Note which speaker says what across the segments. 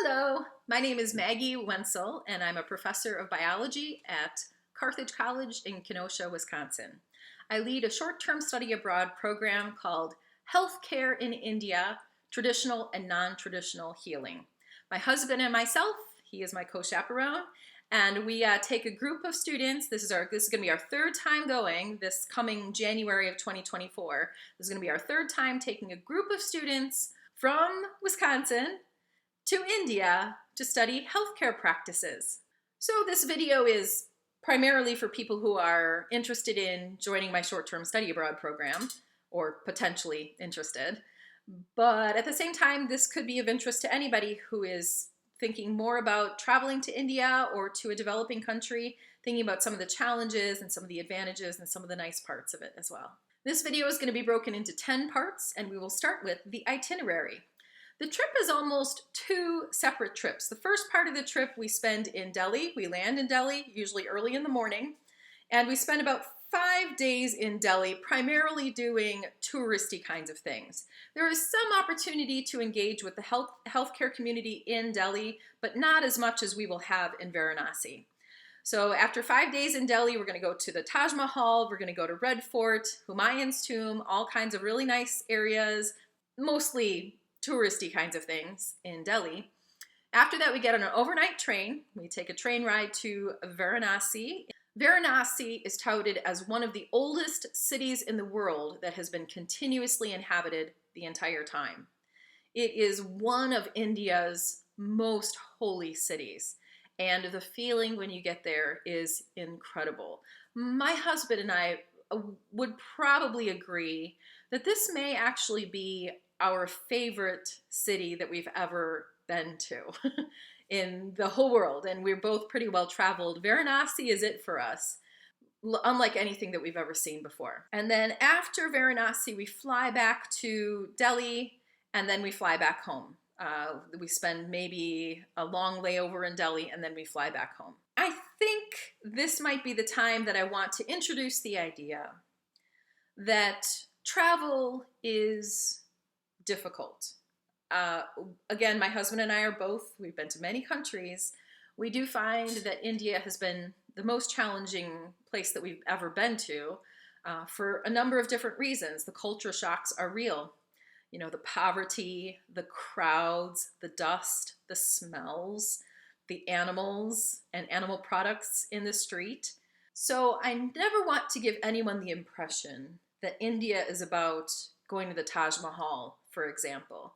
Speaker 1: Hello, my name is Maggie Wenzel, and I'm a professor of biology at Carthage College in Kenosha, Wisconsin. I lead a short-term study abroad program called Healthcare in India, Traditional and Non-Traditional Healing. My husband and myself, he is my co-chaperone, and we take a group of students. This is going to be our third time going this coming January of 2024. This is going to be our third time taking a group of students from Wisconsin to India to study healthcare practices. So this video is primarily for people who are interested in joining my short-term study abroad program, or potentially interested. But at the same time, this could be of interest to anybody who is thinking more about traveling to India or to a developing country, thinking about some of the challenges and some of the advantages and some of the nice parts of it as well. This video is going to be broken into 10 parts, and we will start with the itinerary. The trip is almost two separate trips. The first part of the trip we spend in Delhi. We land in Delhi, usually early in the morning, and we spend about 5 days in Delhi, primarily doing touristy kinds of things. There is some opportunity to engage with the healthcare community in Delhi, but not as much as we will have in Varanasi. So after 5 days in Delhi, we're going to go to the Taj Mahal, we're going to go to Red Fort, Humayun's tomb, all kinds of really nice areas, mostly touristy kinds of things in Delhi. After that, we get on an overnight train. We take a train ride to Varanasi. Varanasi is touted as one of the oldest cities in the world that has been continuously inhabited the entire time. It is one of India's most holy cities, and the feeling when you get there is incredible. My husband and I would probably agree that this may actually be our favorite city that we've ever been to in the whole world, and we're both pretty well traveled. Varanasi is it for us, unlike anything that we've ever seen before. And then after Varanasi, we fly back to Delhi, and then we fly back home. We spend maybe a long layover in Delhi, and then we fly back home. I think this might be the time that I want to introduce the idea that travel is difficult. Again, my husband and I we've been to many countries. We do find that India has been the most challenging place that we've ever been to for a number of different reasons. The culture shocks are real. You know, the poverty, the crowds, the dust, the smells, the animals and animal products in the street. So I never want to give anyone the impression that India is about going to the Taj Mahal, for example.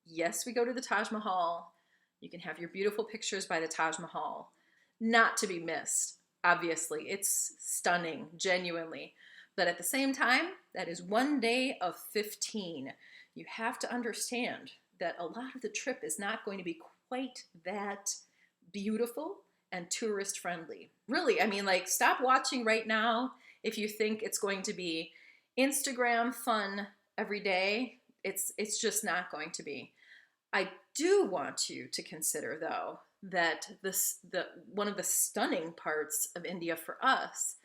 Speaker 1: Yes, we go to the Taj Mahal. You can have your beautiful pictures by the Taj Mahal. Not to be missed, obviously. It's stunning, genuinely. But at the same time, that is 1 day of 15. You have to understand that a lot of the trip is not going to be quite that beautiful and tourist friendly. Really, I mean, like, stop watching right now if you think it's going to be Instagram fun every day. It's just not going to be. I do want you to consider, though, that one of the stunning parts of India for us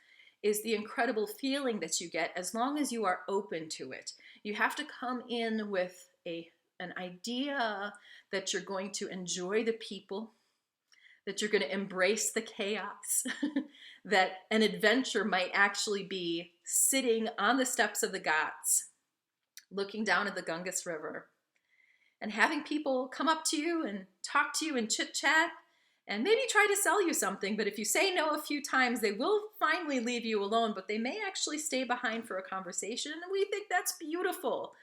Speaker 1: is the incredible feeling that you get as long as you are open to it. You have to come in with an idea that you're going to enjoy the people, that you're going to embrace the chaos, that an adventure might actually be sitting on the steps of the Ghats, looking down at the Ganges River, and having people come up to you and talk to you and chit-chat and maybe try to sell you something. But if you say no a few times, they will finally leave you alone, but they may actually stay behind for a conversation. And we think that's beautiful.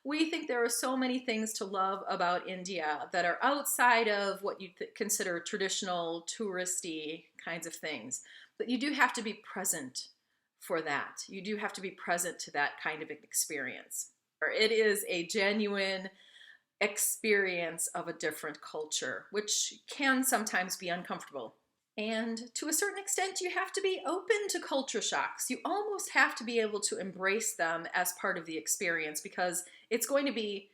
Speaker 1: We think there are so many things to love about India that are outside of what you consider traditional touristy kinds of things. But you do have to be present for that. You do have to be present to that kind of experience. It is a genuine experience of a different culture, which can sometimes be uncomfortable. And to a certain extent, you have to be open to culture shocks. You almost have to be able to embrace them as part of the experience, because it's going to be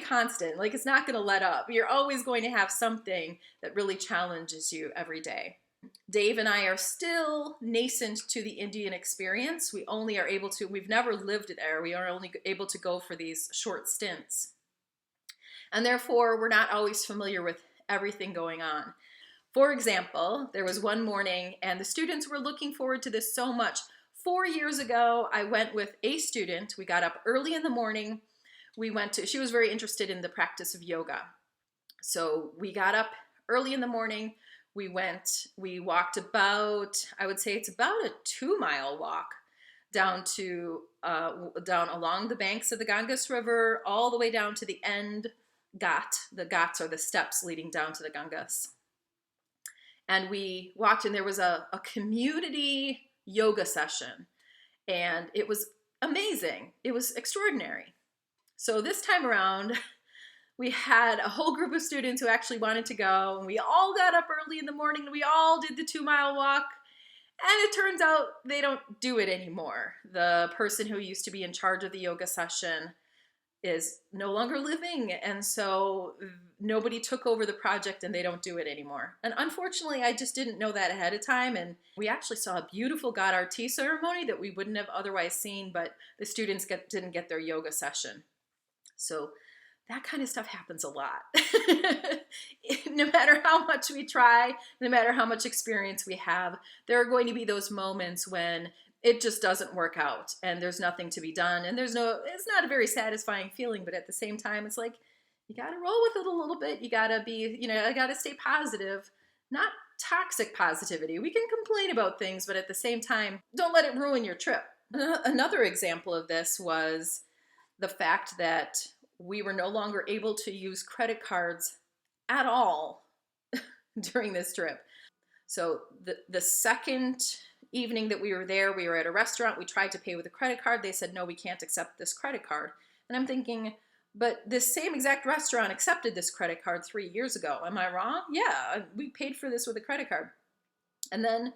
Speaker 1: constant. Like, it's not going to let up. You're always going to have something that really challenges you every day. Dave and I are still nascent to the Indian experience. We've never lived there. We are only able to go for these short stints. And therefore, we're not always familiar with everything going on. For example, there was one morning and the students were looking forward to this so much. 4 years ago, I went with a student. We got up early in the morning. She was very interested in the practice of yoga. So we got up early in the morning. We walked about, I would say it's about a 2-mile walk down along the banks of the Ganges River, all the way down to the end ghat. The ghats are the steps leading down to the Ganges. And we walked, and there was a community yoga session, and it was amazing. It was extraordinary. So this time around, we had a whole group of students who actually wanted to go, and we all got up early in the morning, and we all did the 2-mile walk, and it turns out they don't do it anymore. The person who used to be in charge of the yoga session is no longer living, and so nobody took over the project and they don't do it anymore. And unfortunately, I just didn't know that ahead of time, and we actually saw a beautiful Ghat Aarti ceremony that we wouldn't have otherwise seen, but the students didn't get their yoga session. So that kind of stuff happens a lot. No matter how much we try, no matter how much experience we have, there are going to be those moments when it just doesn't work out and there's nothing to be done, and it's not a very satisfying feeling, but at the same time, it's like, you got to roll with it a little bit. You got to I got to stay positive, not toxic positivity. We can complain about things, but at the same time, don't let it ruin your trip. Another example of this was the fact that we were no longer able to use credit cards at all during this trip. So the second evening that we were there, we were at a restaurant. We tried to pay with a credit card. They said, no, we can't accept this credit card. And I'm thinking, but this same exact restaurant accepted this credit card 3 years ago. Am I wrong? Yeah, we paid for this with a credit card. And then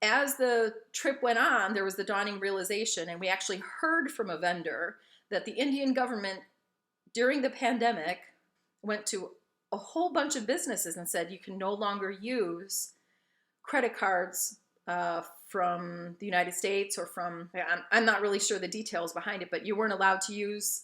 Speaker 1: as the trip went on, there was the dawning realization, and we actually heard from a vendor that the Indian government during the pandemic went to a whole bunch of businesses and said, you can no longer use credit cards from the United States or from, I'm not really sure the details behind it, but you weren't allowed to use,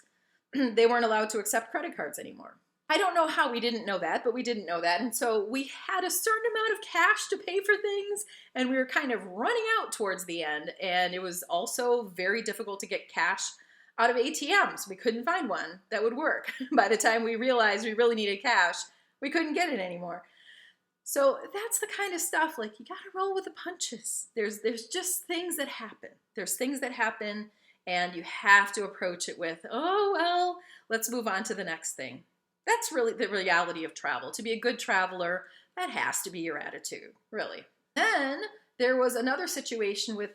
Speaker 1: they weren't allowed to accept credit cards anymore. I don't know how we didn't know that, but we didn't know that. And so we had a certain amount of cash to pay for things, and we were kind of running out towards the end. And it was also very difficult to get cash out of ATMs. We couldn't find one that would work. By the time we realized we really needed cash, we couldn't get it anymore. So that's the kind of stuff, like, you got to roll with the punches. There's just things that happen. There's things that happen, and you have to approach it with, oh, well, let's move on to the next thing. That's really the reality of travel. To be a good traveler, that has to be your attitude, really. Then there was another situation with,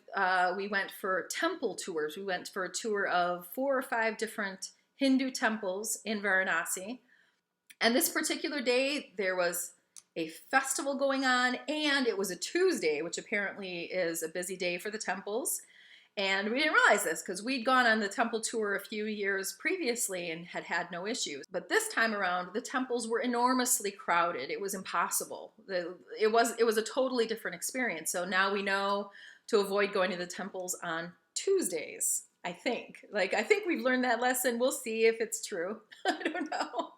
Speaker 1: we went for temple tours. We went for a tour of 4 or 5 different Hindu temples in Varanasi. And this particular day, there was a festival going on, and it was a Tuesday, which apparently is a busy day for the temples. And we didn't realize this because we'd gone on the temple tour a few years previously and had no issues. But this time around, the temples were enormously crowded. It was impossible. It was a totally different experience. So now we know to avoid going to the temples on Tuesdays, I think. I think we've learned that lesson. We'll see if it's true. I don't know.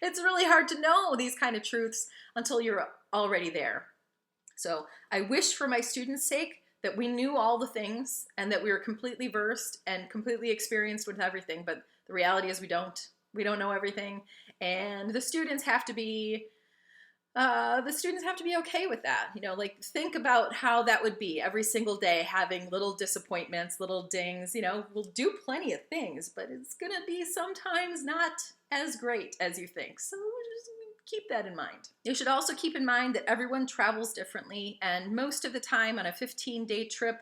Speaker 1: It's really hard to know these kind of truths until you're already there. So I wish for my students' sake that we knew all the things and that we were completely versed and completely experienced with everything. But the reality is we don't know everything. And the students have to be okay with that. Think about how that would be every single day, having little disappointments, little dings. We'll do plenty of things, but it's going to be sometimes not as great as you think. So just keep that in mind. You should also keep in mind that everyone travels differently, and most of the time on a 15-day trip,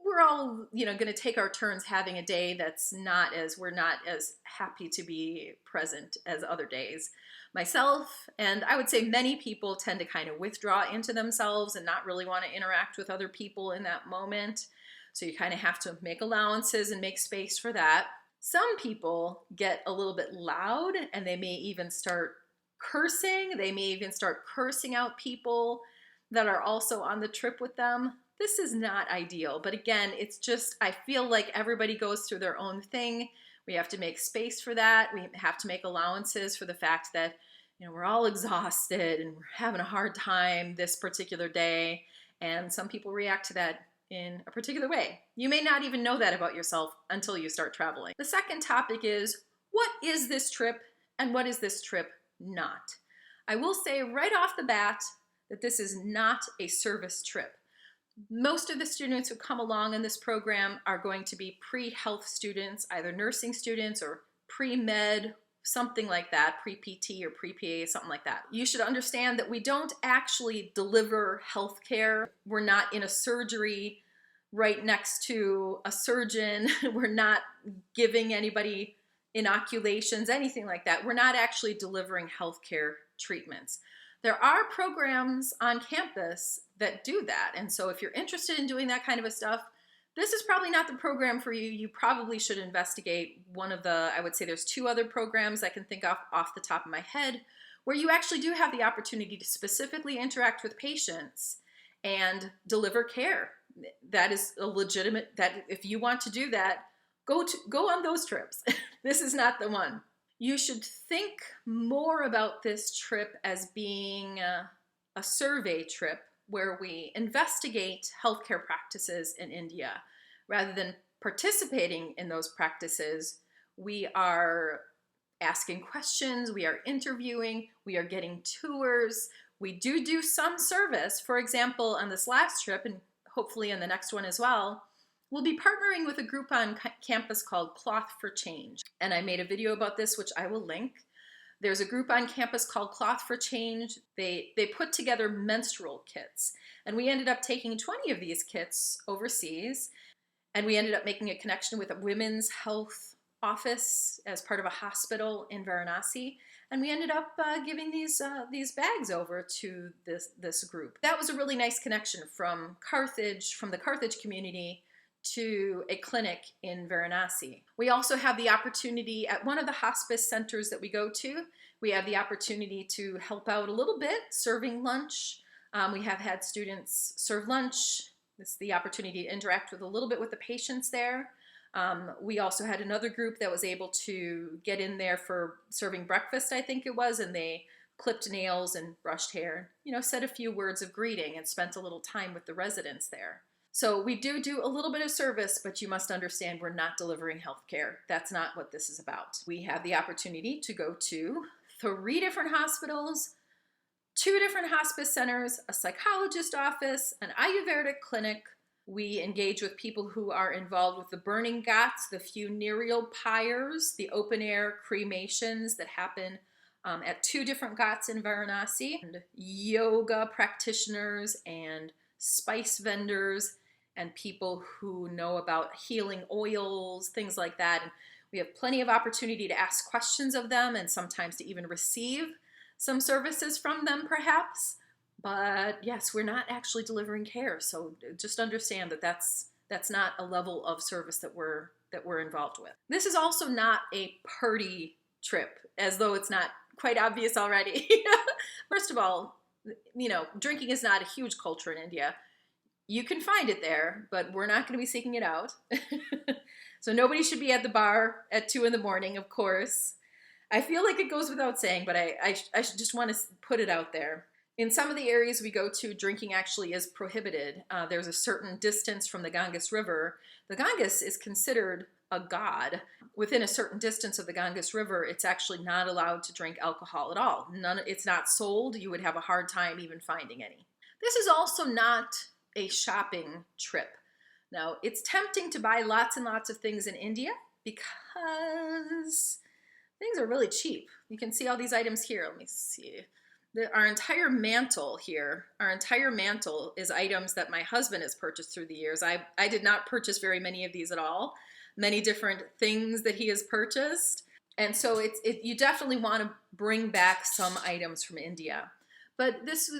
Speaker 1: we're all, going to take our turns having a day we're not as happy to be present as other days. Myself, and I would say many people, tend to kind of withdraw into themselves and not really want to interact with other people in that moment. So you kind of have to make allowances and make space for that. Some people get a little bit loud, and they may even start cursing. They may even start cursing out people that are also on the trip with them. This is not ideal. But again, it's just, I feel like everybody goes through their own thing. We have to make space for that. We have to make allowances for the fact that we're all exhausted and we're having a hard time this particular day. And some people react to that in a particular way. You may not even know that about yourself until you start traveling. The second topic is, what is this trip and what is this trip not? I will say right off the bat that this is not a service trip. Most of the students who come along in this program are going to be pre-health students, either nursing students or pre-med, something like that, pre-PT or pre-PA, something like that. You should understand that we don't actually deliver healthcare. We're not in a surgery right next to a surgeon. We're not giving anybody inoculations, anything like that. We're not actually delivering healthcare treatments. There are programs on campus that do that. And so if you're interested in doing that kind of a stuff, this is probably not the program for you. You probably should investigate one of the, I would say there's 2 other programs I can think of off the top of my head, where you actually do have the opportunity to specifically interact with patients and deliver care. That is a legitimate, that if you want to do that, go on those trips. This is not the one. You should think more about this trip as being a survey trip where we investigate healthcare practices in India. Rather than participating in those practices, we are asking questions, we are interviewing, we are getting tours. We do some service. For example, on this last trip, and hopefully in the next one as well, we'll be partnering with a group on campus called Cloth for Change. And I made a video about this, which I will link. There's a group on campus called Cloth for Change. They put together menstrual kits. And we ended up taking 20 of these kits overseas. And we ended up making a connection with a women's health office as part of a hospital in Varanasi. And we ended up giving these bags over to this group. That was a really nice connection from the Carthage community, to a clinic in Varanasi. We also have the opportunity at one of the hospice centers that we go to, we have the opportunity to help out a little bit, serving lunch. We have had students serve lunch. It's the opportunity to interact with a little bit with the patients there. We also had another group that was able to get in there for serving breakfast, I think it was, and they clipped nails and brushed hair, said a few words of greeting and spent a little time with the residents there. So we do a little bit of service, but you must understand we're not delivering healthcare. That's not what this is about. We have the opportunity to go to 3 different hospitals, 2 different hospice centers, a psychologist office, an Ayurvedic clinic. We engage with people who are involved with the burning ghats, the funereal pyres, the open air cremations that happen at 2 different ghats in Varanasi, and yoga practitioners and spice vendors and people who know about healing oils, things like that. And we have plenty of opportunity to ask questions of them and sometimes to even receive some services from them perhaps. But yes, we're not actually delivering care. So just understand that that's not a level of service that we're involved with. This is also not a party trip, as though it's not quite obvious already. First of all, drinking is not a huge culture in India. You can find it there, but we're not going to be seeking it out. So nobody should be at the bar at 2 in the morning, of course. I feel like it goes without saying, but I just want to put it out there. In some of the areas we go to, drinking actually is prohibited. There's a certain distance from the Ganges River. The Ganges is considered a god. Within a certain distance of the Ganges River, it's actually not allowed to drink alcohol at all. It's not sold. You would have a hard time even finding any. This is also not a shopping trip. Now, it's tempting to buy lots and lots of things in India because things are really cheap. You can see all these items here. Let me see. Our entire mantle here, is items that my husband has purchased through the years. I did not purchase very many of these at all. Many different things that he has purchased. And so you definitely want to bring back some items from India. But this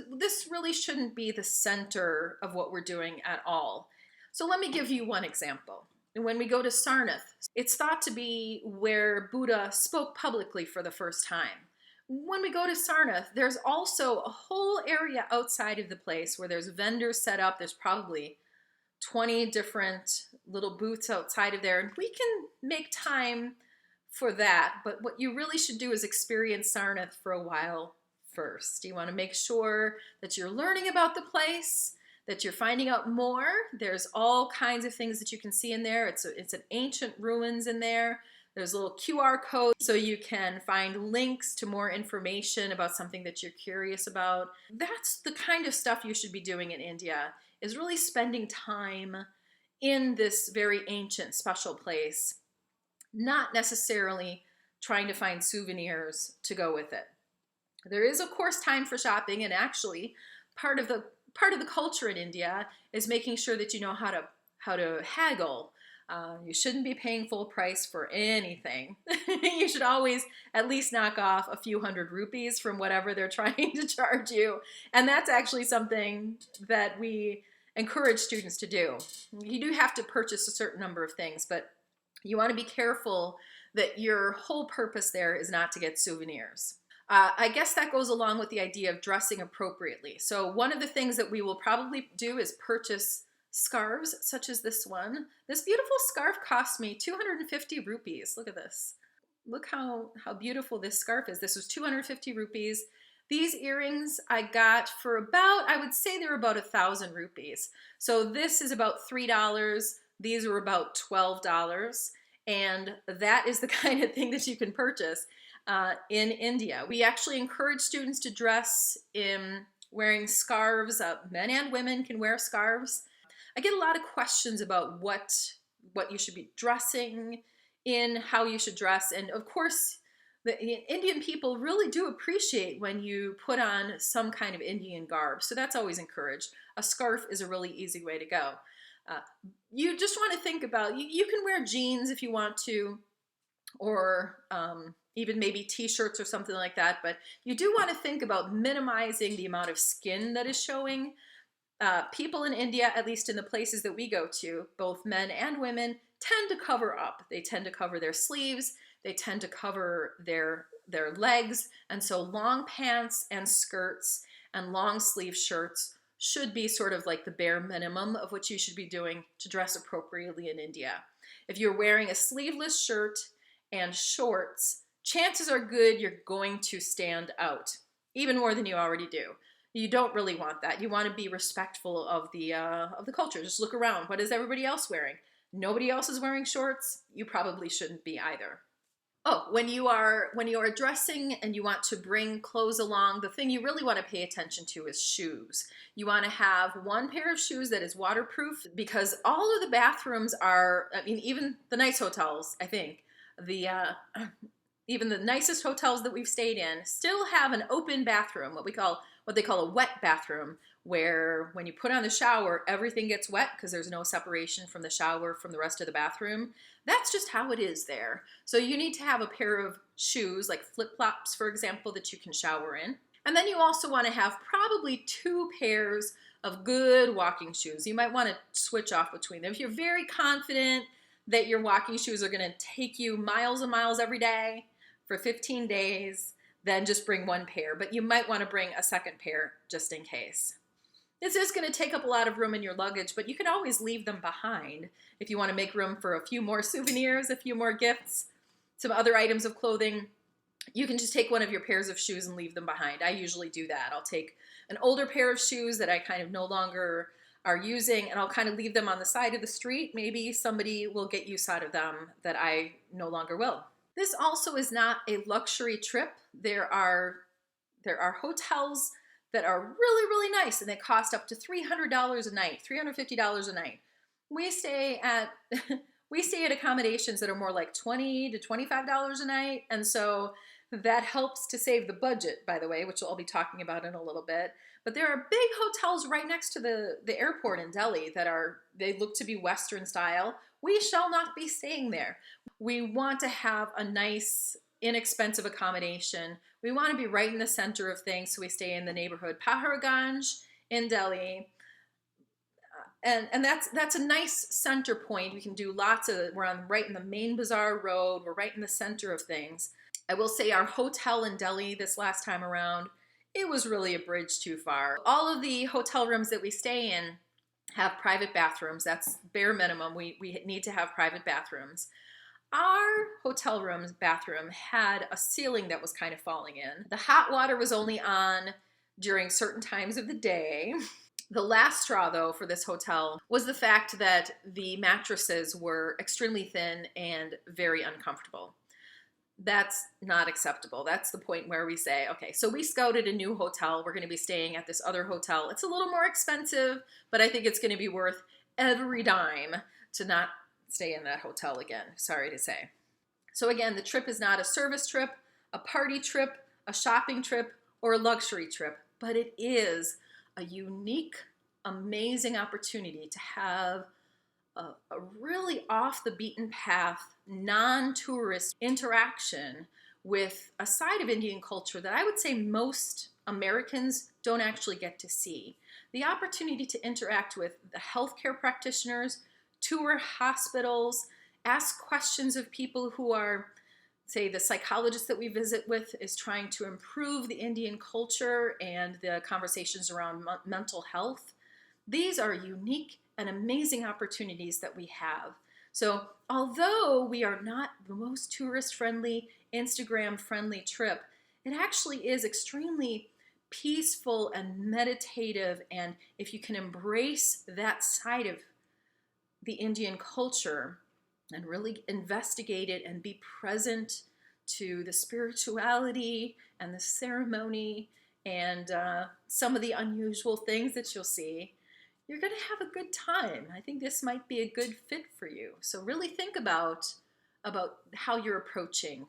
Speaker 1: really shouldn't be the center of what we're doing at all. So let me give you one example. When we go to Sarnath, it's thought to be where Buddha spoke publicly for the first time. When we go to Sarnath, there's also a whole area outside of the place where there's vendors set up. There's probably 20 different little booths outside of there. And we can make time for that. But what you really should do is experience Sarnath for a while first. You want to make sure that you're learning about the place, that you're finding out more. There's all kinds of things that you can see in there. It's an ancient ruins in there. There's a little QR code so you can find links to more information about something that you're curious about. That's the kind of stuff you should be doing in India, is really spending time in this very ancient, special place, not necessarily trying to find souvenirs to go with it. There is, of course, time for shopping, and actually part of the culture in India is making sure that you know how to haggle. You shouldn't be paying full price for anything. You should always at least knock off a few hundred rupees from whatever they're trying to charge you. And that's actually something that we encourage students to do. You do have to purchase a certain number of things, but you want to be careful that your whole purpose there is not to get souvenirs. I guess that goes along with the idea of dressing appropriately. So one of the things that we will probably do is purchase scarves, such as this one. This beautiful scarf cost me 250 rupees. Look at this. Look how beautiful this scarf is. This was 250 rupees. These earrings I got for about, I would say they were about 1,000 rupees. So this is about $3. These were about $12. And that is the kind of thing that you can purchase in India. We actually encourage students to dress in wearing scarves. Men and women can wear scarves. I get a lot of questions about what you should be dressing in, how you should dress. And of course, the Indian people really do appreciate when you put on some kind of Indian garb. So that's always encouraged. A scarf is a really easy way to go. You just want to think about, you can wear jeans if you want to, or even maybe t-shirts or something like that. But you do want to think about minimizing the amount of skin that is showing. People in India, at least in the places that we go to, both men and women, tend to cover up. They tend to cover their sleeves. They tend to cover their legs. And so long pants and skirts and long sleeve shirts should be sort of like the bare minimum of what you should be doing to dress appropriately in India. If you're wearing a sleeveless shirt and shorts, chances are good you're going to stand out, even more than you already do. You don't really want that. You want to be respectful of the culture. Just look around. What is everybody else wearing? Nobody else is wearing shorts. You probably shouldn't be either. Oh, when you are dressing and you want to bring clothes along, the thing you really want to pay attention to is shoes. You want to have one pair of shoes that is waterproof, because all of the bathrooms are, I mean, even the nice hotels, I think, even the nicest hotels that we've stayed in still have an open bathroom, what they call a wet bathroom, where when you put on the shower, everything gets wet because there's no separation from the shower from the rest of the bathroom. That's just how it is there. So you need to have a pair of shoes, like flip-flops, for example, that you can shower in. And then you also want to have probably 2 pairs of good walking shoes. You might want to switch off between them. If you're very confident that your walking shoes are going to take you miles and miles every day for 15 days, then just bring 1 pair. But you might want to bring a second pair just in case. This is going to take up a lot of room in your luggage, but you can always leave them behind if you want to make room for a few more souvenirs, a few more gifts, some other items of clothing. You can just take one of your pairs of shoes and leave them behind. I usually do that. I'll take an older pair of shoes that I kind of no longer are using, and I'll kind of leave them on the side of the street. Maybe somebody will get use out of them that I no longer will. This also is not a luxury trip. There are hotels that are really, really nice, and they cost up to $300 a night, $350 a night. We stay at accommodations that are more like $20 to $25 a night, and so that helps to save the budget, by the way, which I'll be talking about in a little bit. But there are big hotels right next to the airport in Delhi they look to be Western style. We shall not be staying there. We want to have a nice, inexpensive accommodation. We want to be right in the center of things, so we stay in the neighborhood Paharganj in Delhi. And that's a nice center point. We can do we're right in the main bazaar road. We're right in the center of things. I will say our hotel in Delhi this last time around, it was really a bridge too far. All of the hotel rooms that we stay in have private bathrooms. That's bare minimum. We need to have private bathrooms. Our hotel room's bathroom had a ceiling that was kind of falling in. The hot water was only on during certain times of the day. The last straw, though, for this hotel was the fact that the mattresses were extremely thin and very uncomfortable. That's not acceptable. That's the point where we say, okay, so we scouted a new hotel. We're going to be staying at this other hotel. It's a little more expensive, but I think it's going to be worth every dime to not stay in that hotel again, sorry to say. So again, the trip is not a service trip, a party trip, a shopping trip, or a luxury trip, but it is a unique, amazing opportunity to have a really off the beaten path, non-tourist interaction with a side of Indian culture that I would say most Americans don't actually get to see. The opportunity to interact with the healthcare practitioners, tour hospitals, ask questions of people who are, say, the psychologist that we visit with is trying to improve the Indian culture and the conversations around mental health. These are unique and amazing opportunities that we have. So although we are not the most tourist-friendly, Instagram-friendly trip, it actually is extremely peaceful and meditative, and if you can embrace that side of the Indian culture and really investigate it and be present to the spirituality and the ceremony and some of the unusual things that you'll see, you're going to have a good time. I think this might be a good fit for you. So really think about how you're approaching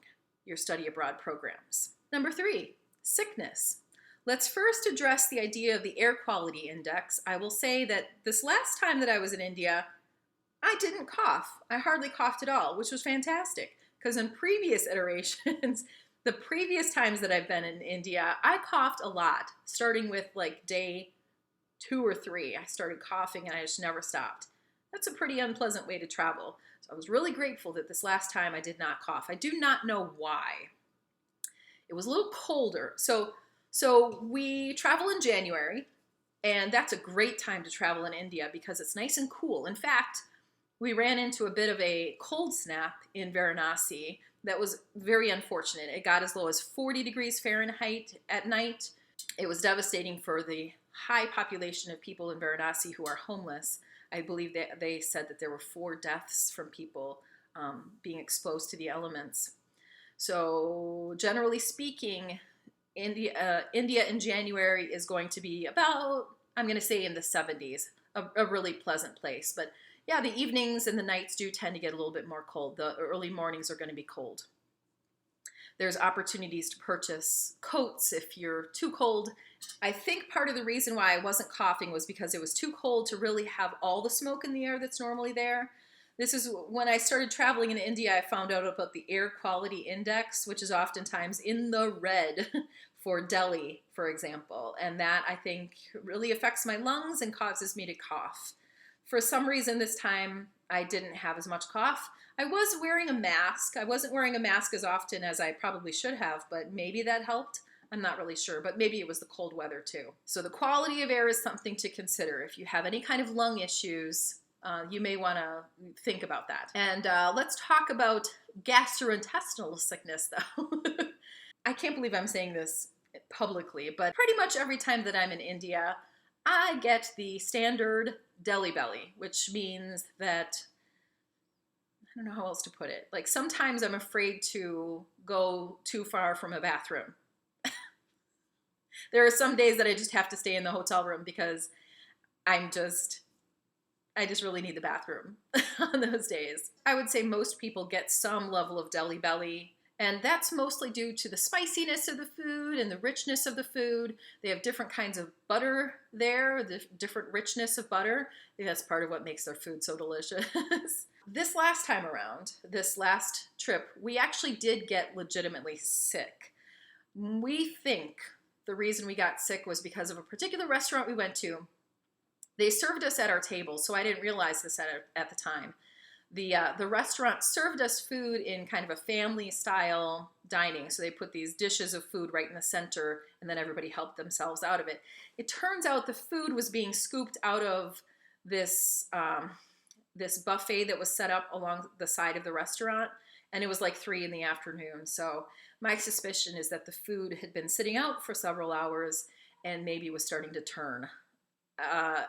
Speaker 1: your study abroad programs. Number 3, sickness. Let's first address the idea of the air quality index. I will say that this last time that I was in India, I didn't cough. I hardly coughed at all, which was fantastic, because in previous iterations, the previous times that I've been in India, I coughed a lot, starting with like day 2 or 3. I started coughing and I just never stopped. That's a pretty unpleasant way to travel. So I was really grateful that this last time I did not cough. I do not know why. It was a little colder. So we travel in January, and that's a great time to travel in India because it's nice and cool. In fact, we ran into a bit of a cold snap in Varanasi that was very unfortunate. It got as low as 40 degrees Fahrenheit at night. It was devastating for the high population of people in Varanasi who are homeless. I believe that they said that there were 4 deaths from people being exposed to the elements. So generally speaking, India in January is going to be about, I'm going to say in the 70s, a really pleasant place. But yeah, the evenings and the nights do tend to get a little bit more cold. The early mornings are going to be cold. There's opportunities to purchase coats if you're too cold. I think part of the reason why I wasn't coughing was because it was too cold to really have all the smoke in the air that's normally there. This is when I started traveling in India, I found out about the air quality index, which is oftentimes in the red for Delhi, for example. And that, I think, really affects my lungs and causes me to cough. For some reason this time, I didn't have as much cough. I was wearing a mask. I wasn't wearing a mask as often as I probably should have, but maybe that helped. I'm not really sure, but maybe it was the cold weather too. So the quality of air is something to consider. If you have any kind of lung issues, you may want to think about that. And let's talk about gastrointestinal sickness, though. I can't believe I'm saying this publicly, but pretty much every time that I'm in India, I get the standard Delhi belly, which means that, I don't know how else to put it. Like sometimes I'm afraid to go too far from a bathroom. There are some days that I just have to stay in the hotel room because I just really need the bathroom on those days. I would say most people get some level of Delhi belly, and that's mostly due to the spiciness of the food and the richness of the food. They have different kinds of butter there, the different richness of butter. I think that's part of what makes their food so delicious. This last time around, this last trip, we actually did get legitimately sick. We think the reason we got sick was because of a particular restaurant we went to. They served us at our table, so I didn't realize this at the time. The restaurant served us food in kind of a family-style dining, so they put these dishes of food right in the center, and then everybody helped themselves out of it. It turns out the food was being scooped out of this buffet that was set up along the side of the restaurant, and it was like 3 in the afternoon. So my suspicion is that the food had been sitting out for several hours and maybe was starting to turn. Uh,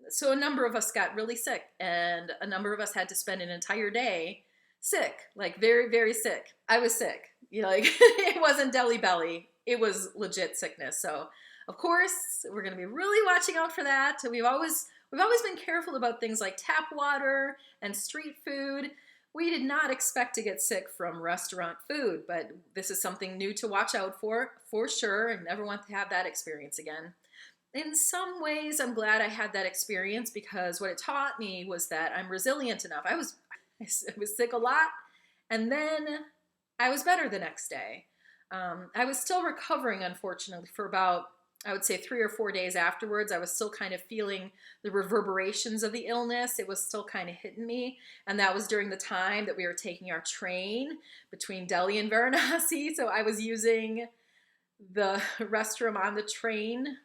Speaker 1: so a number of us got really sick, and a number of us had to spend an entire day sick, like very, very sick. I was sick, like it wasn't deli belly, it was legit sickness. So of course we're going to be really watching out for that. We've always been careful about things like tap water and street food. We did not expect to get sick from restaurant food, but this is something new to watch out for sure, and never want to have that experience again. In some ways, I'm glad I had that experience, because what it taught me was that I'm resilient enough. I was sick a lot, and then I was better the next day. I was still recovering, unfortunately, for about, I would say, 3 or 4 days afterwards. I was still kind of feeling the reverberations of the illness. It was still kind of hitting me, and that was during the time that we were taking our train between Delhi and Varanasi. So I was using the restroom on the train.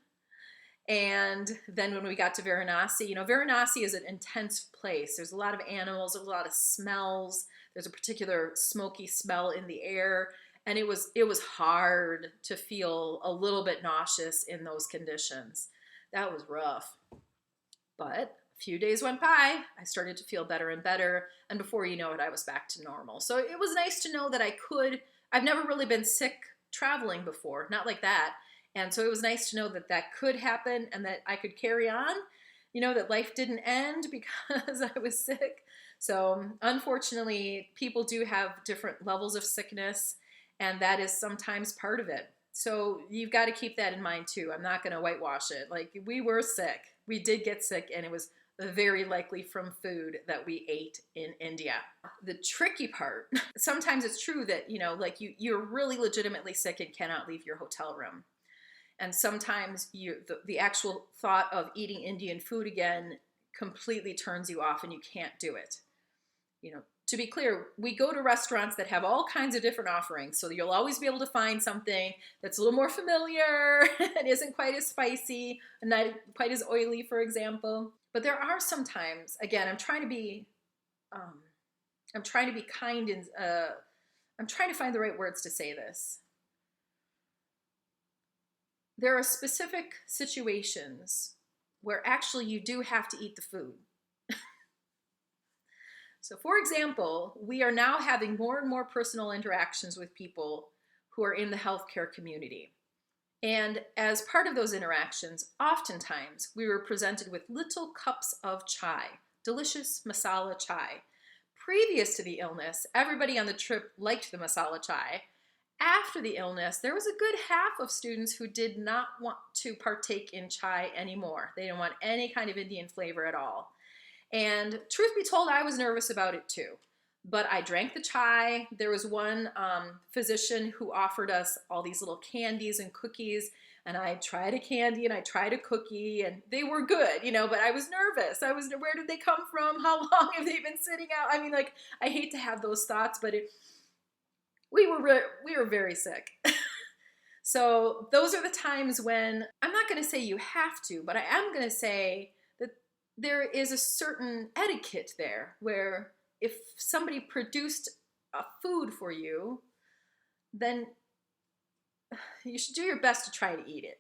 Speaker 1: And then when we got to Varanasi, Varanasi is an intense place. There's a lot of animals, there's a lot of smells. There's a particular smoky smell in the air. And it was hard to feel a little bit nauseous in those conditions. That was rough. But a few days went by, I started to feel better and better. And before you know it, I was back to normal. So it was nice to know that I've never really been sick traveling before, not like that. And so it was nice to know that that could happen and that I could carry on, that life didn't end because I was sick. So unfortunately, people do have different levels of sickness, and that is sometimes part of it. So you've got to keep that in mind too. I'm not going to whitewash it. Like, we were sick. We did get sick, and it was very likely from food that we ate in India. The tricky part, sometimes it's true that, you're really legitimately sick and cannot leave your hotel room. And sometimes the actual thought of eating Indian food again completely turns you off and you can't do it. To be clear, we go to restaurants that have all kinds of different offerings. So you'll always be able to find something that's a little more familiar and isn't quite as spicy and not quite as oily, for example. But there are some times, again, I'm trying to be kind, and I'm trying to find the right words to say this. There are specific situations where actually you do have to eat the food. So for example, we are now having more and more personal interactions with people who are in the healthcare community. And as part of those interactions, oftentimes we were presented with little cups of chai, delicious masala chai. Previous to the illness, everybody on the trip liked the masala chai. After the illness, there was a good half of students who did not want to partake in chai anymore. They didn't want any kind of Indian flavor at all. And truth be told, I was nervous about it too. But I drank the chai. There was one physician who offered us all these little candies and cookies. And I tried a candy and I tried a cookie, and they were good, but I was nervous. Where did they come from? How long have they been sitting out? I mean, I hate to have those thoughts, but we were very sick. So those are the times when, I'm not going to say you have to, but I am going to say that there is a certain etiquette there, where if somebody produced a food for you, then you should do your best to try to eat it.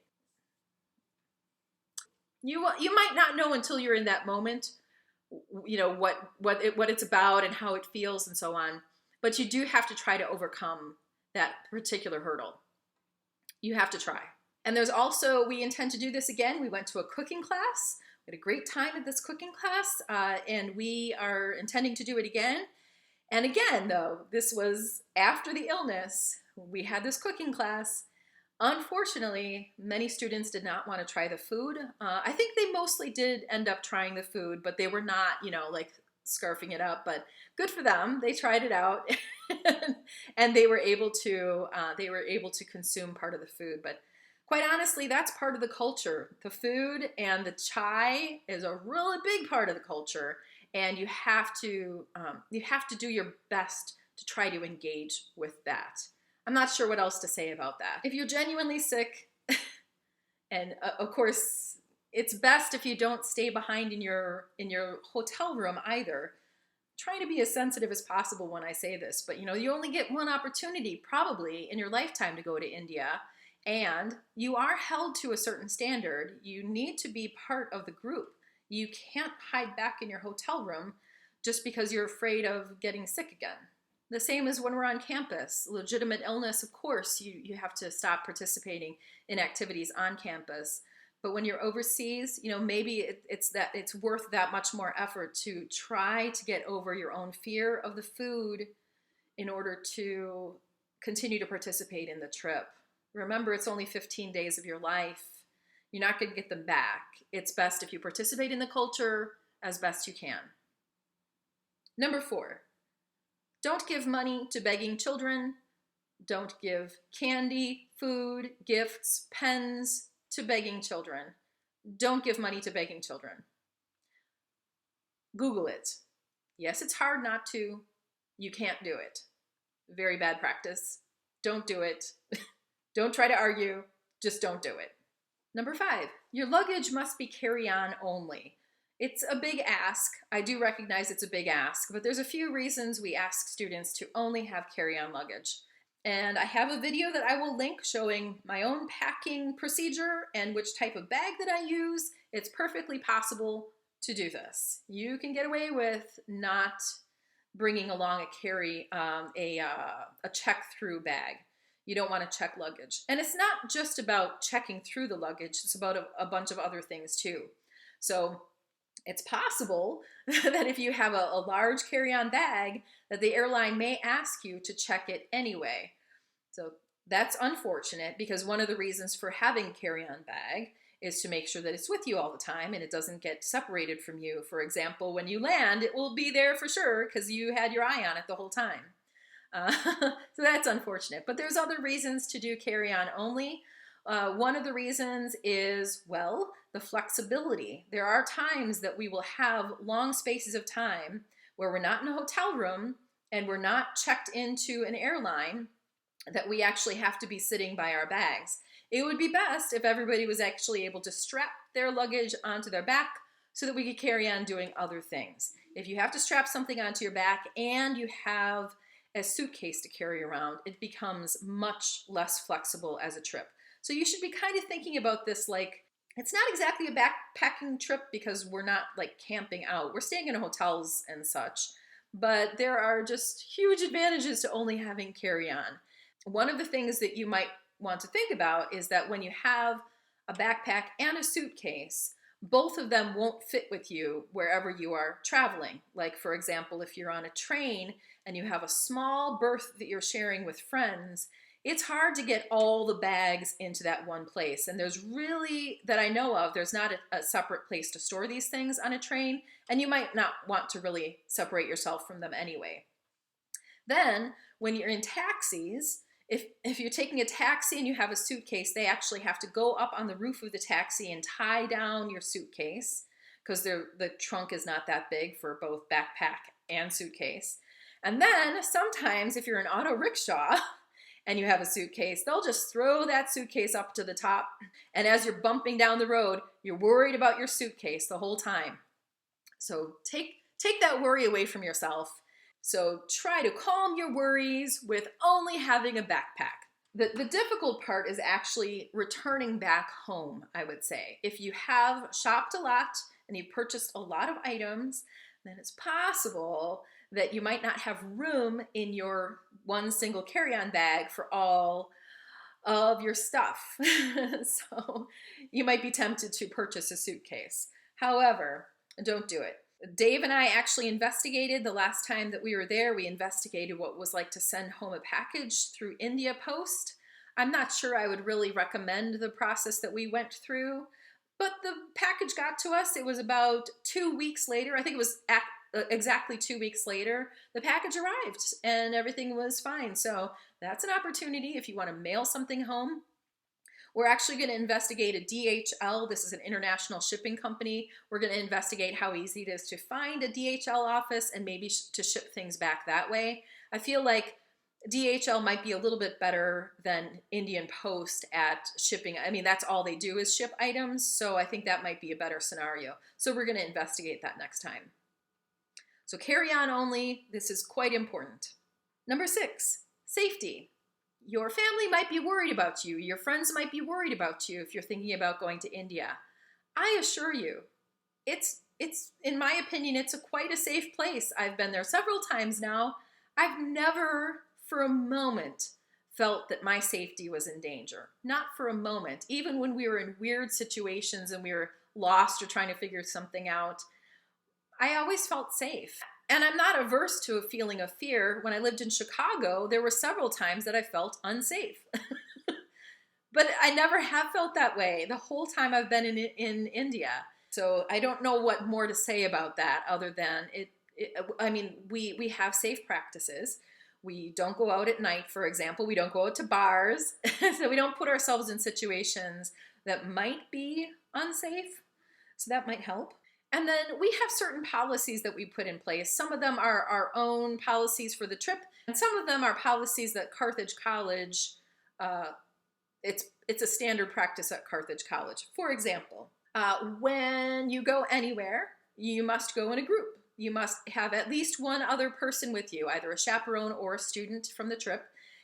Speaker 1: You might not know until you're in that moment, what it's about and how it feels and so on. But you do have to try to overcome that particular hurdle. You have to try. And there's also, we intend to do this again. We went to a cooking class. We had a great time at this cooking class, and we are intending to do it again. And again, though, this was after the illness. We had this cooking class. Unfortunately, many students did not want to try the food. I think they mostly did end up trying the food, but they were not, scarfing it up. But good for them. They tried it out, and they were able to consume part of the food. But quite honestly, that's part of the culture. The food and the chai is a really big part of the culture, and you have to do your best to try to engage with that. I'm not sure what else to say about that. If you're genuinely sick, and of course, it's best if you don't stay behind in your hotel room either. trying to be as sensitive as possible when I say this, but you only get one opportunity probably in your lifetime to go to India, and you are held to a certain standard. You need to be part of the group. You can't hide back in your hotel room just because you're afraid of getting sick again. The same as when we're on campus. Legitimate illness, of course, you have to stop participating in activities on campus. But when you're overseas, maybe it's worth that much more effort to try to get over your own fear of the food in order to continue to participate in the trip. Remember, it's only 15 days of your life. You're not going to get them back. It's best if you participate in the culture as best you can. Number 4, don't give money to begging children. Don't give candy, food, gifts, pens to begging children. Don't give money to begging children. Google it. Yes, it's hard not to. You can't do it. Very bad practice. Don't do it. Don't try to argue. Just don't do it. Number 5, your luggage must be carry-on only. It's a big ask. I do recognize it's a big ask, but there's a few reasons we ask students to only have carry-on luggage. And I have a video that I will link showing my own packing procedure and which type of bag that I use. It's perfectly possible to do this. You can get away with not bringing along a check-through bag. You don't want to check luggage. And it's not just about checking through the luggage. It's about a bunch of other things too. So it's possible that if you have a large carry-on bag, that the airline may ask you to check it anyway. So that's unfortunate, because one of the reasons for having a carry-on bag is to make sure that it's with you all the time and it doesn't get separated from you. For example, when you land, it will be there for sure because you had your eye on it the whole time. So that's unfortunate. But there's other reasons to do carry-on only. One of the reasons is, the flexibility. There are times that we will have long spaces of time where we're not in a hotel room and we're not checked into an airline, that we actually have to be sitting by our bags. It would be best if everybody was actually able to strap their luggage onto their back so that we could carry on doing other things. If you have to strap something onto your back and you have a suitcase to carry around, it becomes much less flexible as a trip. So you should be kind of thinking about this like, it's not exactly a backpacking trip because we're not like camping out. We're staying in hotels and such, but there are just huge advantages to only having carry-on. One of the things that you might want to think about is that when you have a backpack and a suitcase, both of them won't fit with you wherever you are traveling. Like, for example, if you're on a train and you have a small berth that you're sharing with friends, it's hard to get all the bags into that one place. And there's really, that I know of, there's not a separate place to store these things on a train, and you might not want to really separate yourself from them anyway. Then, when you're in taxis, if you're taking a taxi and you have a suitcase, they actually have to go up on the roof of the taxi and tie down your suitcase because the trunk is not that big for both backpack and suitcase. And then sometimes if you're an auto rickshaw and you have a suitcase, they'll just throw that suitcase up to the top. And as you're bumping down the road, you're worried about your suitcase the whole time. So take that worry away from yourself. So try to calm your worries with only having a backpack. The difficult part is actually returning back home, I would say. If you have shopped a lot and you've purchased a lot of items, then it's possible that you might not have room in your one single carry-on bag for all of your stuff. So you might be tempted to purchase a suitcase. However, don't do it. Dave and I actually investigated the last time that we were there. We investigated what it was like to send home a package through India Post. I'm not sure I would really recommend the process that we went through, but the package got to us. It was about 2 weeks later. I think it was exactly 2 weeks later. The package arrived and everything was fine. So that's an opportunity if you want to mail something home. We're actually going to investigate a DHL. This is an international shipping company. We're going to investigate how easy it is to find a DHL office and maybe to ship things back that way. I feel like DHL might be a little bit better than Indian Post at shipping. I mean, that's all they do is ship items, so I think that might be a better scenario. So we're going to investigate that next time. So carry on only. This is quite important. Number 6, safety. Your family might be worried about you. Your friends might be worried about you if you're thinking about going to India. I assure you, it's in my opinion, it's quite a safe place. I've been there several times now. I've never for a moment felt that my safety was in danger. Not for a moment. Even when we were in weird situations and we were lost or trying to figure something out, I always felt safe. And I'm not averse to a feeling of fear. When I lived in Chicago, there were several times that I felt unsafe. But I never have felt that way the whole time I've been in India. So I don't know what more to say about that other than we have safe practices. We don't go out at night, for example. We don't go out to bars. So we don't put ourselves in situations that might be unsafe. So that might help. And then we have certain policies that we put in place. Some of them are our own policies for the trip, and some of them are policies that Carthage College, it's a standard practice at Carthage College. For example, when you go anywhere, you must go in a group. You must have at least one other person with you, either a chaperone or a student from the trip.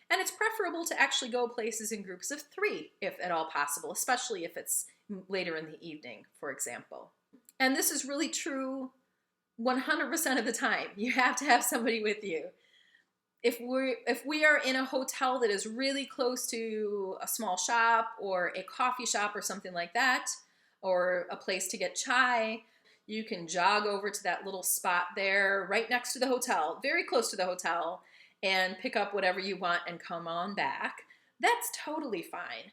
Speaker 1: And it's preferable to actually go places in groups of 3, if at all possible, especially if it's later in the evening, for example. And this is really true 100% of the time. You have to have somebody with you. If we are in a hotel that is really close to a small shop or a coffee shop or something like that, or a place to get chai, you can jog over to that little spot there right next to the hotel, very close to the hotel, and pick up whatever you want and come on back. That's totally fine.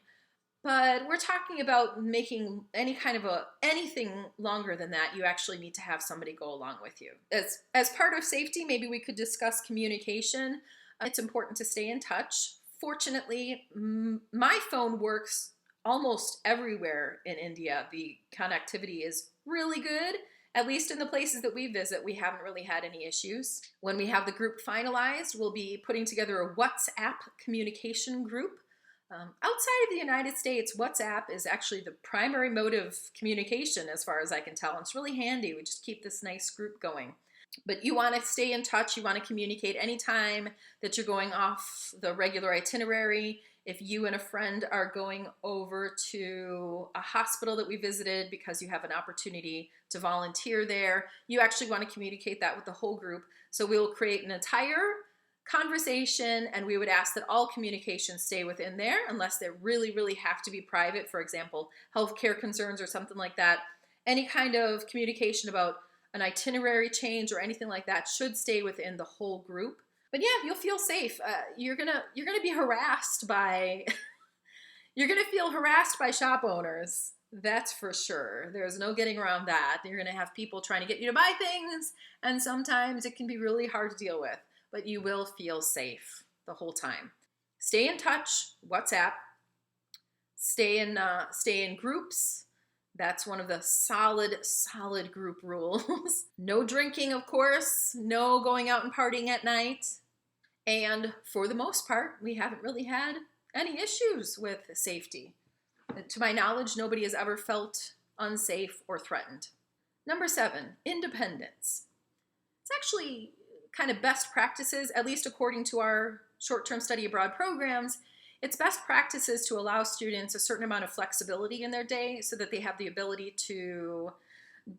Speaker 1: But we're talking about making anything longer than that. You actually need to have somebody go along with you. As part of safety, maybe we could discuss communication. It's important to stay in touch. Fortunately, my phone works almost everywhere in India. The connectivity is really good. At least in the places that we visit, we haven't really had any issues. When we have the group finalized, we'll be putting together a WhatsApp communication group. Outside of the United States, WhatsApp is actually the primary mode of communication as far as I can tell. And it's really handy. We just keep this nice group going. But you want to stay in touch. You want to communicate anytime that you're going off the regular itinerary. If you and a friend are going over to a hospital that we visited because you have an opportunity to volunteer there, you actually want to communicate that with the whole group. So we'll create an entire conversation, and we would ask that all communications stay within there unless they really, really have to be private. For example, healthcare concerns or something like that. Any kind of communication about an itinerary change or anything like that should stay within the whole group. But yeah, you'll feel safe. You're gonna be harassed by you're gonna feel harassed by shop owners. That's for sure. There's no getting around that. You're gonna have people trying to get you to buy things, and sometimes it can be really hard to deal with. But you will feel safe the whole time. Stay in touch, WhatsApp. Stay in groups. That's one of the solid group rules. No drinking, of course. No going out and partying at night. And for the most part, we haven't really had any issues with safety. To my knowledge, nobody has ever felt unsafe or threatened. Number 7, independence. It's actually kind of best practices, at least according to our short-term study abroad programs. It's best practices to allow students a certain amount of flexibility in their day so that they have the ability to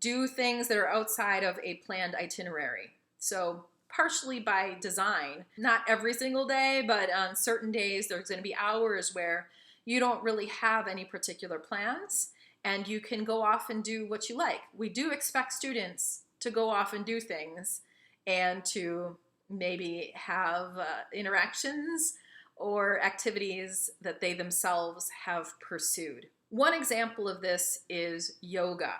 Speaker 1: do things that are outside of a planned itinerary. So partially by design, not every single day, but on certain days there's going to be hours where you don't really have any particular plans and you can go off and do what you like. We do expect students to go off and do things and to maybe have interactions or activities that they themselves have pursued. One example of this is yoga.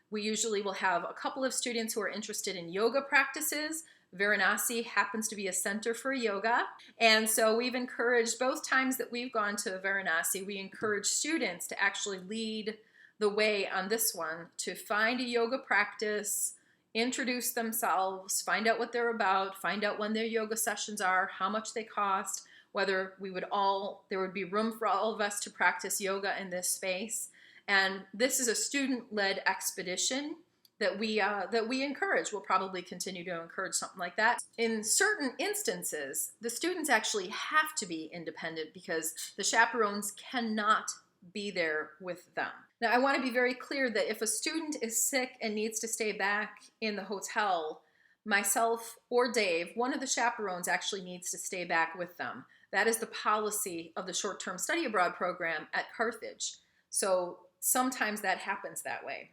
Speaker 1: We usually will have a couple of students who are interested in yoga practices. Varanasi happens to be a center for yoga. And so we've encouraged, both times that we've gone to Varanasi, we encourage students to actually lead the way on this one, to find a yoga practice, introduce themselves, find out what they're about, find out when their yoga sessions are, how much they cost, whether there would be room for all of us to practice yoga in this space. And this is a student-led expedition that we encourage. We'll probably continue to encourage something like that. In certain instances, the students actually have to be independent because the chaperones cannot be there with them. Now, I want to be very clear that if a student is sick and needs to stay back in the hotel, myself or Dave, one of the chaperones actually needs to stay back with them. That is the policy of the short-term study abroad program at Carthage. So sometimes that happens that way.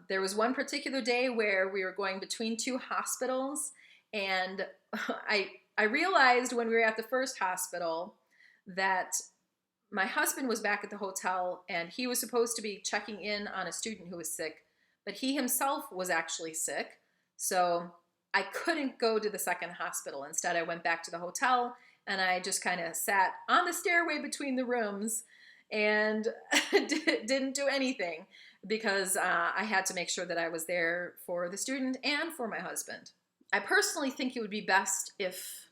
Speaker 1: There was one particular day where we were going between two hospitals, and I realized when we were at the first hospital that my husband was back at the hotel and he was supposed to be checking in on a student who was sick, but he himself was actually sick. So I couldn't go to the second hospital. Instead, I went back to the hotel and I just kind of sat on the stairway between the rooms and didn't do anything because I had to make sure that I was there for the student and for my husband. I personally think it would be best if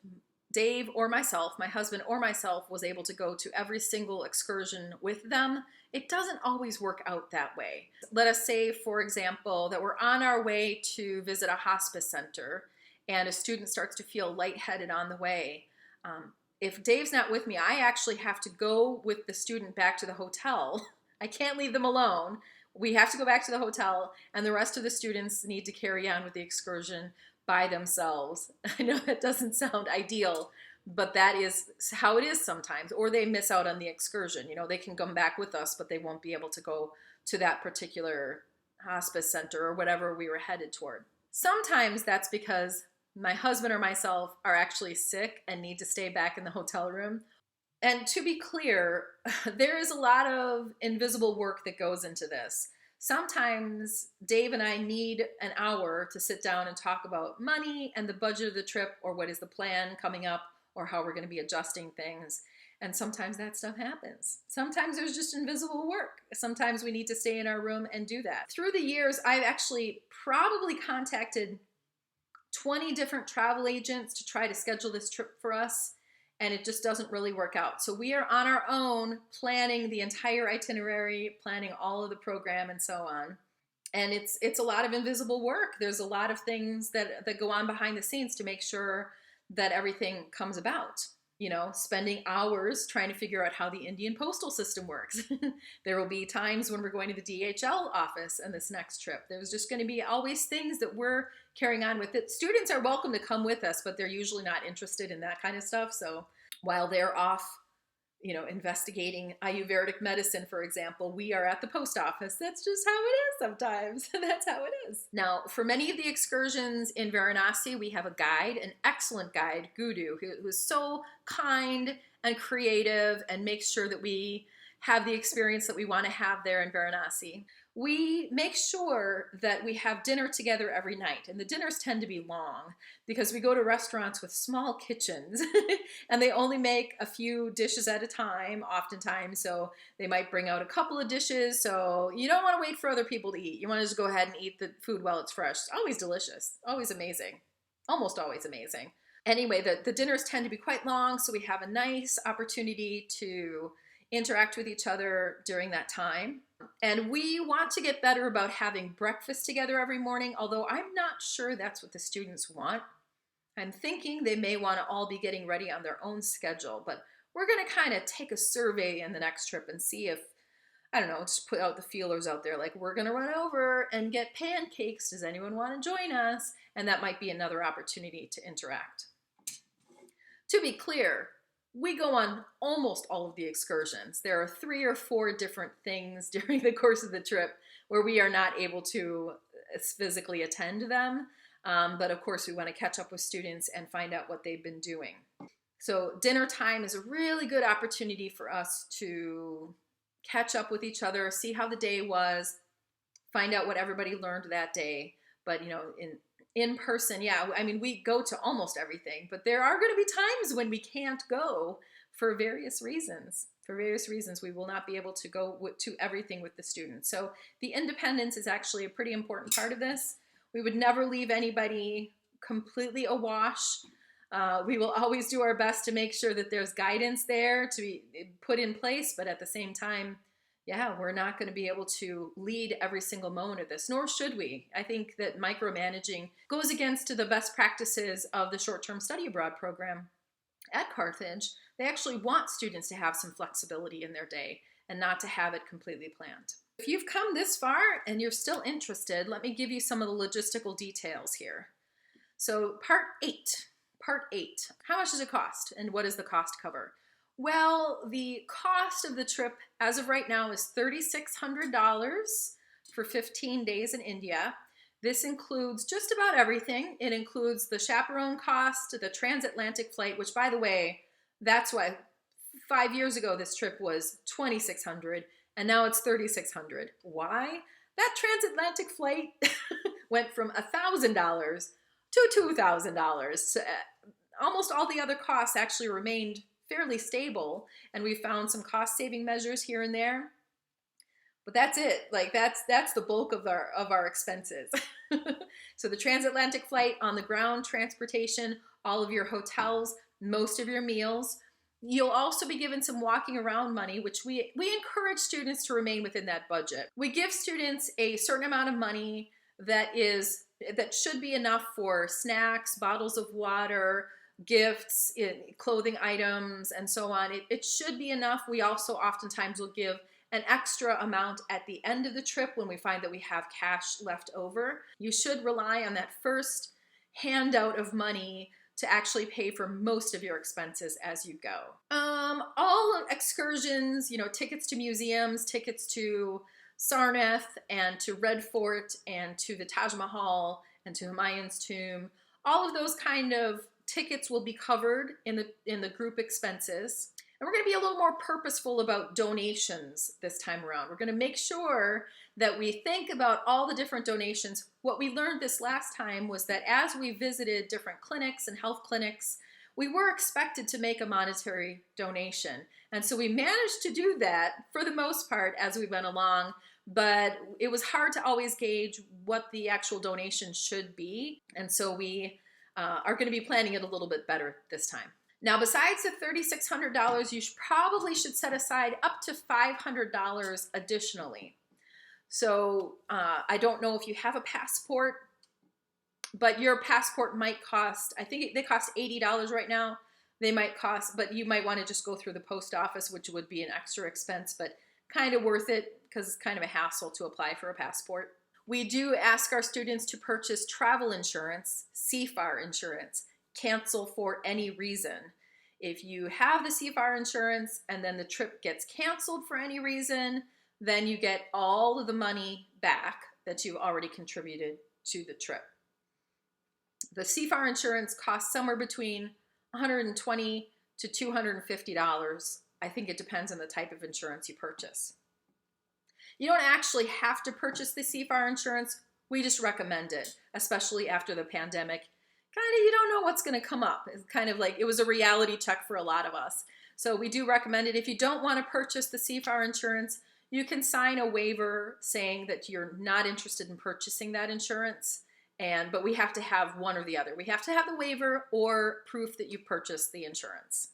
Speaker 1: Dave or myself, my husband or myself, was able to go to every single excursion with them. It doesn't always work out that way. Let us say, for example, that we're on our way to visit a hospice center and a student starts to feel lightheaded on the way. If Dave's not with me, I actually have to go with the student back to the hotel. I can't leave them alone. We have to go back to the hotel, and the rest of the students need to carry on with the excursion by themselves. I know that doesn't sound ideal, but that is how it is sometimes. Or they miss out on the excursion. You know, they can come back with us, but they won't be able to go to that particular hospice center or whatever we were headed toward. Sometimes that's because my husband or myself are actually sick and need to stay back in the hotel room. And to be clear, there is a lot of invisible work that goes into this. Sometimes Dave and I need an hour to sit down and talk about money and the budget of the trip, or what is the plan coming up, or how we're going to be adjusting things. And sometimes that stuff happens. Sometimes there's just invisible work. Sometimes we need to stay in our room and do that. Through the years, I've actually probably contacted 20 different travel agents to try to schedule this trip for us, and it just doesn't really work out. So we are on our own planning the entire itinerary, planning all of the program and so on. And it's a lot of invisible work. There's a lot of things that go on behind the scenes to make sure that everything comes about. You know, spending hours trying to figure out how the Indian postal system works. There will be times when we're going to the DHL office in this next trip. There's just going to be always things that we're carrying on with it. Students are welcome to come with us, but they're usually not interested in that kind of stuff. So while they're off, you know, investigating Ayurvedic medicine, for example, we are at the post office. That's just how it is sometimes. That's how it is. Now, for many of the excursions in Varanasi, we have a guide, an excellent guide, Guru, who is so kind and creative and makes sure that we have the experience that we want to have there in Varanasi. We make sure that we have dinner together every night, and the dinners tend to be long because we go to restaurants with small kitchens and they only make a few dishes at a time oftentimes, so they might bring out a couple of dishes, so you don't want to wait for other people to eat. You want to just go ahead and eat the food while it's fresh. It's always delicious, always amazing, almost always amazing. Anyway, the dinners tend to be quite long, so we have a nice opportunity to interact with each other during that time. And we want to get better about having breakfast together every morning, although I'm not sure that's what the students want. I'm thinking they may want to all be getting ready on their own schedule, but we're going to kind of take a survey in the next trip and see if, I don't know, just put out the feelers out there, like we're going to run over and get pancakes. Does anyone want to join us? And that might be another opportunity to interact. To be clear, we go on almost all of the excursions. There are 3 or 4 different things during the course of the trip where we are not able to physically attend them. But of course, we want to catch up with students and find out what they've been doing. So dinner time is a really good opportunity for us to catch up with each other, see how the day was, find out what everybody learned that day. But, you know, in person, yeah, I mean, we go to almost everything, but there are going to be times when we can't go for various reasons. For various reasons, we will not be able to go to everything with the students. So the independence is actually a pretty important part of this. We would never leave anybody completely awash. We will always do our best to make sure that there's guidance there to be put in place, but at the same time, Yeah, we're not going to be able to lead every single moment of this, nor should we. I think that micromanaging goes against the best practices of the short-term study abroad program at Carthage. They actually want students to have some flexibility in their day and not to have it completely planned. If you've come this far and you're still interested, let me give you some of the logistical details here. So part eight, how much does it cost and what does the cost cover? Well, the cost of the trip as of right now is $3,600 for 15 days in India. This includes just about everything. It includes the chaperone cost, the transatlantic flight, which, by the way, that's why 5 years ago this trip was $2,600 and now it's $3,600. Why? That transatlantic flight went from $1,000 to $2,000. Almost all the other costs actually remained fairly stable, and we found some cost-saving measures here and there. But that's it. Like that's the bulk of our expenses. So the transatlantic flight, on the ground transportation, all of your hotels, most of your meals. You'll also be given some walking around money, which we encourage students to remain within that budget. We give students a certain amount of money that should be enough for snacks, bottles of water, gifts, clothing items, and so on. It should be enough. We also oftentimes will give an extra amount at the end of the trip when we find that we have cash left over. You should rely on that first handout of money to actually pay for most of your expenses as you go. All excursions, tickets to museums, tickets to Sarnath and to Red Fort and to the Taj Mahal and to Humayun's tomb, all of those kind of tickets will be covered in the group expenses. And we're going to be a little more purposeful about donations this time around. We're going to make sure that we think about all the different donations. What we learned this last time was that as we visited different clinics and health clinics, we were expected to make a monetary donation. And so we managed to do that for the most part as we went along, but it was hard to always gauge what the actual donation should be. And so we are going to be planning it a little bit better this time. Now, besides the $3,600, you probably should set aside up to $500 additionally. So I don't know if you have a passport, but your passport might cost, I think they cost $80 right now. They might cost, but you might want to just go through the post office, which would be an extra expense, but kind of worth it because it's kind of a hassle to apply for a passport. We do ask our students to purchase travel insurance, CFAR insurance, cancel for any reason. If you have the CFAR insurance and then the trip gets canceled for any reason, then you get all of the money back that you've already contributed to the trip. The CFAR insurance costs somewhere between $120 to $250. I think it depends on the type of insurance you purchase. You don't actually have to purchase the CFAR insurance. We just recommend it, especially after the pandemic. You don't know what's going to come up. It's kind of like it was a reality check for a lot of us. So we do recommend it. If you don't want to purchase the CFAR insurance, you can sign a waiver saying that you're not interested in purchasing that insurance. But we have to have one or the other. We have to have the waiver or proof that you purchased the insurance.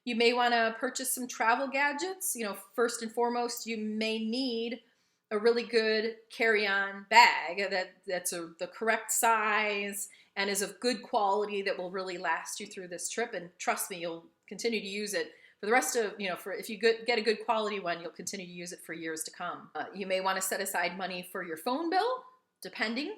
Speaker 1: You may want to purchase some travel gadgets. First and foremost, you may need a really good carry-on bag that's the correct size and is of good quality that will really last you through this trip. And trust me, you'll continue to use it for the rest of, if you get a good quality one, you'll continue to use it for years to come. You may want to set aside money for your phone bill, depending.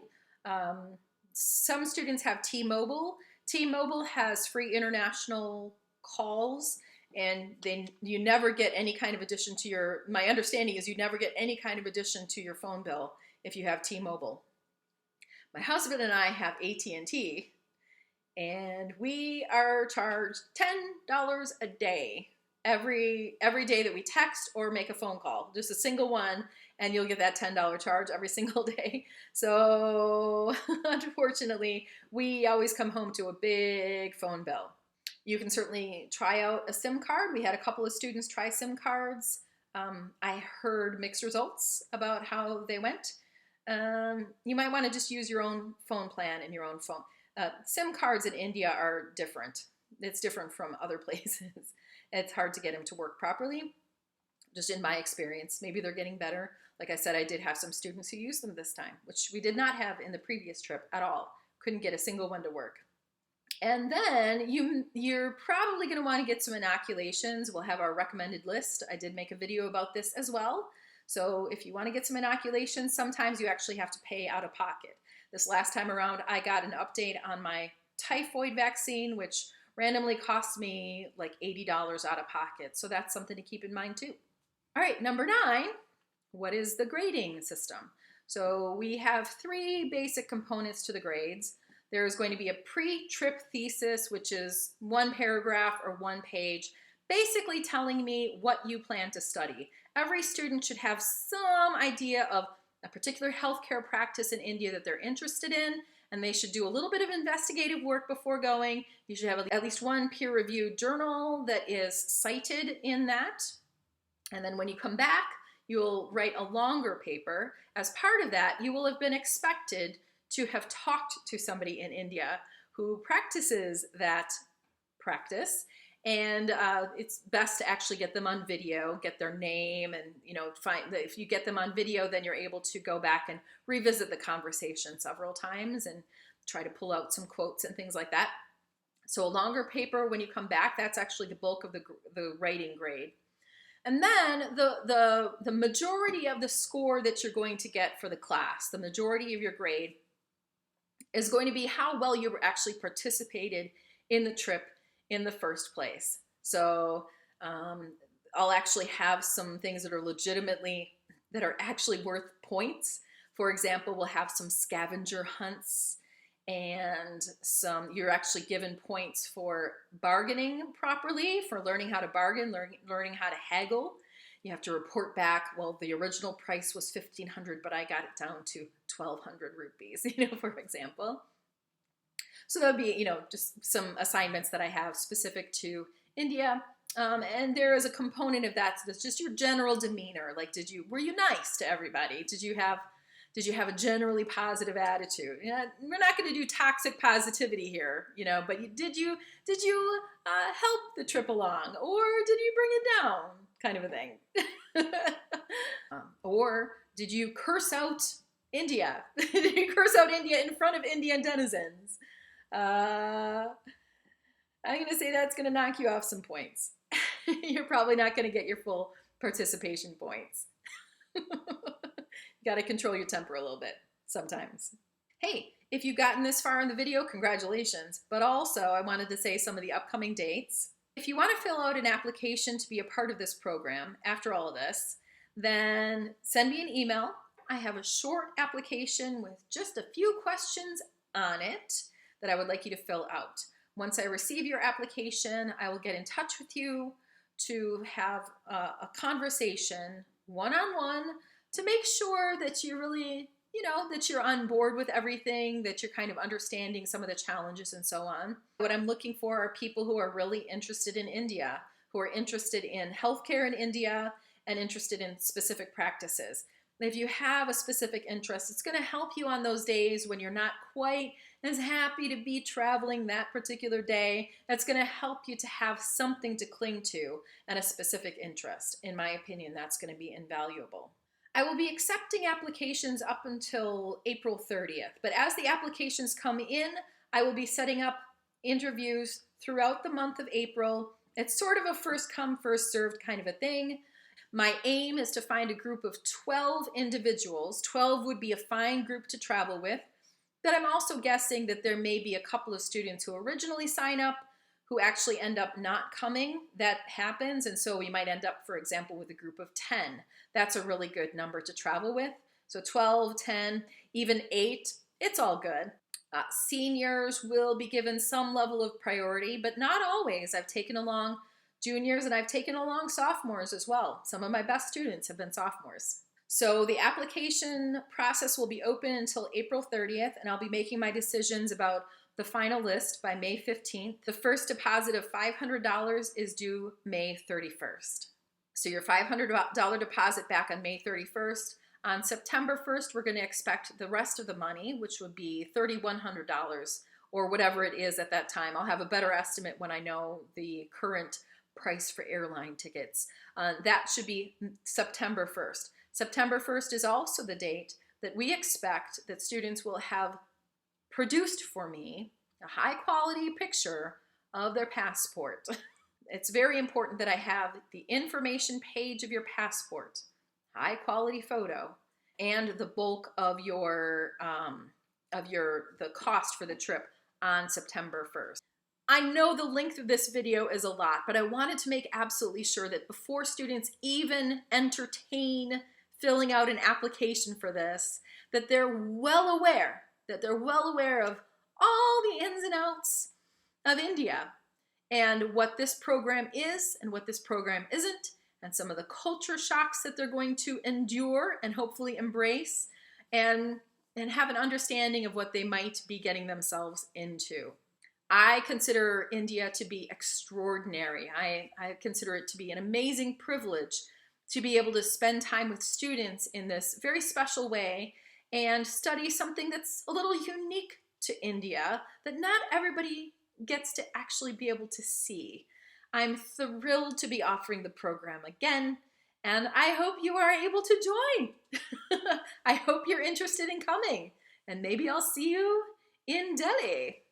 Speaker 1: Some students have T-Mobile. T-Mobile has free international calls, and then you never get any kind of addition to my understanding is you never get any kind of addition to your phone bill if you have T-Mobile. My husband and I have AT&T, and we are charged $10 a day every day that we text or make a phone call, just a single one, and you'll get that $10 charge every single day. So unfortunately, we always come home to a big phone bill. You can certainly try out a SIM card. We had a couple of students try SIM cards. I heard mixed results about how they went. You might want to just use your own phone plan and your own phone. SIM cards in India are different. It's different from other places. It's hard to get them to work properly. just in my experience. Maybe they're getting better. Like I said, I did have some students who used them this time, which we did not have in the previous trip at all. Couldn't get a single one to work. And then you're probably going to want to get some inoculations. We'll have our recommended list. I did make a video about this as well. So if you want to get some inoculations, sometimes you actually have to pay out of pocket. This last time around, I got an update on my typhoid vaccine, which randomly cost me like $80 out of pocket. So that's something to keep in mind too. All right, number 9, what is the grading system? So we have 3 basic components to the grades. There's going to be a pre-trip thesis, which is 1 paragraph or 1 page, basically telling me what you plan to study. Every student should have some idea of a particular healthcare practice in India that they're interested in, and they should do a little bit of investigative work before going. You should have at least 1 peer-reviewed journal that is cited in that. And then when you come back, you'll write a longer paper. As part of that, you will have been expected to have talked to somebody in India who practices that practice. And it's best to actually get them on video, get their name, and if you get them on video, then you're able to go back and revisit the conversation several times and try to pull out some quotes and things like that. So a longer paper when you come back, that's actually the bulk of the writing grade. And then the majority of the score that you're going to get for the class, the majority of your grade, is going to be how well you actually participated in the trip in the first place. So I'll actually have some things that are actually worth points. For example, we'll have some scavenger hunts, and you're actually given points for bargaining properly, for learning how to bargain, learning how to haggle. You have to report back, well, the original price was 1,500, but I got it down to 1,200 rupees, for example. So that'll be, just some assignments that I have specific to India. And there is a component of that that's just your general demeanor. Like, were you nice to everybody? Did you have a generally positive attitude? We're not going to do toxic positivity here, but did you help the trip along, or did you bring it down, kind of a thing? Or did you curse out India? Did you curse out India in front of Indian denizens? I'm going to say that's going to knock you off some points. You're probably not going to get your full participation points. You got to control your temper a little bit sometimes. Hey, if you've gotten this far in the video, congratulations. But also, I wanted to say some of the upcoming dates. If you want to fill out an application to be a part of this program after all of this, then send me an email. I have a short application with just a few questions on it that I would like you to fill out. Once I receive your application, I will get in touch with you to have a conversation one-on-one to make sure that you really, that you're on board with everything, that you're kind of understanding some of the challenges and so on. What I'm looking for are people who are really interested in India, who are interested in healthcare in India and interested in specific practices. If you have a specific interest, it's going to help you on those days when you're not quite as happy to be traveling that particular day. That's going to help you to have something to cling to and a specific interest. In my opinion, that's going to be invaluable. I will be accepting applications up until April 30th, but as the applications come in, I will be setting up interviews throughout the month of April. It's sort of a first come, first served kind of a thing. My aim is to find a group of 12 individuals. 12 would be a fine group to travel with. But I'm also guessing that there may be a couple of students who originally sign up who actually end up not coming. That happens, and so we might end up, for example, with a group of 10. That's a really good number to travel with. So 12, 10, even 8, it's all good. Seniors will be given some level of priority, but not always. I've taken along juniors and I've taken along sophomores as well. Some of my best students have been sophomores. So the application process will be open until April 30th, and I'll be making my decisions about the final list by May 15th. The first deposit of $500 is due May 31st. So your $500 deposit back on May 31st. On September 1st, we're going to expect the rest of the money, which would be $3,100 or whatever it is at that time. I'll have a better estimate when I know the current price for airline tickets. That should be September 1st. September 1st is also the date that we expect that students will have produced for me a high quality picture of their passport. It's very important that I have the information page of your passport, high quality photo, and the bulk of the cost for the trip on September 1st. I know the length of this video is a lot, but I wanted to make absolutely sure that before students even entertain filling out an application for this, that they're well aware of all the ins and outs of India and what this program is and what this program isn't, and some of the culture shocks that they're going to endure and hopefully embrace, and have an understanding of what they might be getting themselves into. I consider India to be extraordinary. I consider it to be an amazing privilege to be able to spend time with students in this very special way and study something that's a little unique to India that not everybody gets to actually be able to see. I'm thrilled to be offering the program again, and I hope you are able to join. I hope you're interested in coming, and maybe I'll see you in Delhi.